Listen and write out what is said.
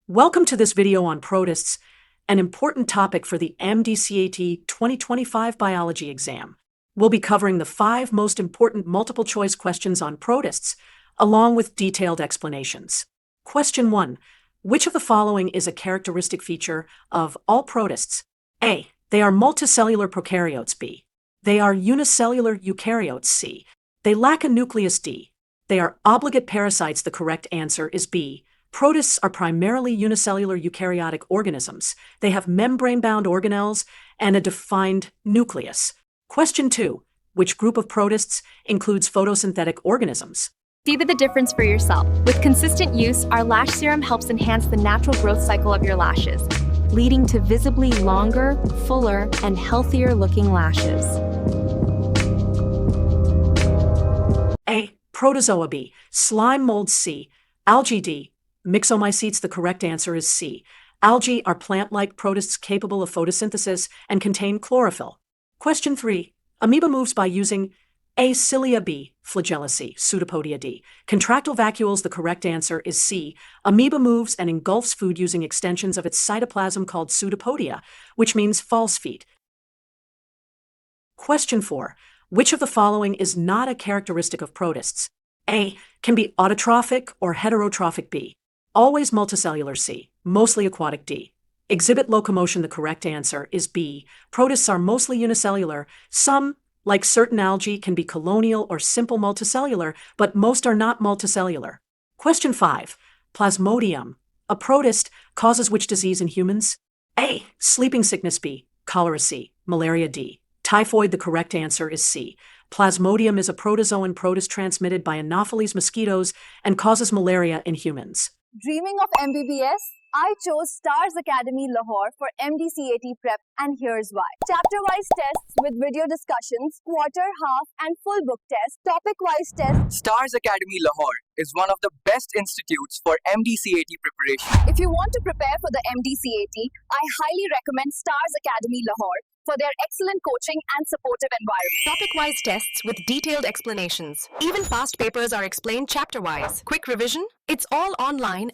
Welcome to this video on protists, an important topic for the MDCAT 2025 biology exam. We'll be covering the 5 most important multiple-choice questions on protists, along with detailed explanations. Question 1. Which of the following is a characteristic feature of all protists? A. They are multicellular prokaryotes. B. They are unicellular eukaryotes. C. They lack a nucleus. D. They are obligate parasites. The correct answer is B. Protists are primarily unicellular eukaryotic organisms. They have membrane-bound organelles and a defined nucleus. Question 2. Which group of protists includes photosynthetic organisms? See the difference for yourself. With consistent use, our lash serum helps enhance the natural growth cycle of your lashes, leading to visibly longer, fuller, and healthier-looking lashes. A. Protozoa. B. Slime mold. C. Algae. D. Myxomycetes. The correct answer is C. Algae are plant-like protists capable of photosynthesis and contain chlorophyll. Question 3. Amoeba moves by using A. Cilia. B. Flagella. C. Pseudopodia. D. Contractile vacuoles. The correct answer is C. Amoeba moves and engulfs food using extensions of its cytoplasm called pseudopodia, which means false feet. Question 4. Which of the following is not a characteristic of protists? A. Can be autotrophic or heterotrophic. B. Always multicellular. C. Mostly aquatic. D. Exhibit locomotion. The correct answer is B. Protists are mostly unicellular. Some, like certain algae, can be colonial or simple multicellular, but most are not multicellular. Question 5. Plasmodium, a protist, causes which disease in humans? A. Sleeping sickness. B. Cholera. C. Malaria. D. Typhoid. The correct answer is C. Plasmodium is a protozoan protist transmitted by Anopheles mosquitoes and causes malaria in humans. Dreaming of MBBS? I chose Stars Academy Lahore for MDCAT prep, and here's why. Chapter-wise tests with video discussions, quarter, half, and full book tests, topic-wise tests. Stars Academy Lahore is one of the best institutes for MDCAT preparation. If you want to prepare for the MDCAT, I highly recommend Stars Academy Lahore for their excellent coaching and supportive environment. Topic-wise tests with detailed explanations. Even past papers are explained chapter-wise. Quick revision? It's all online.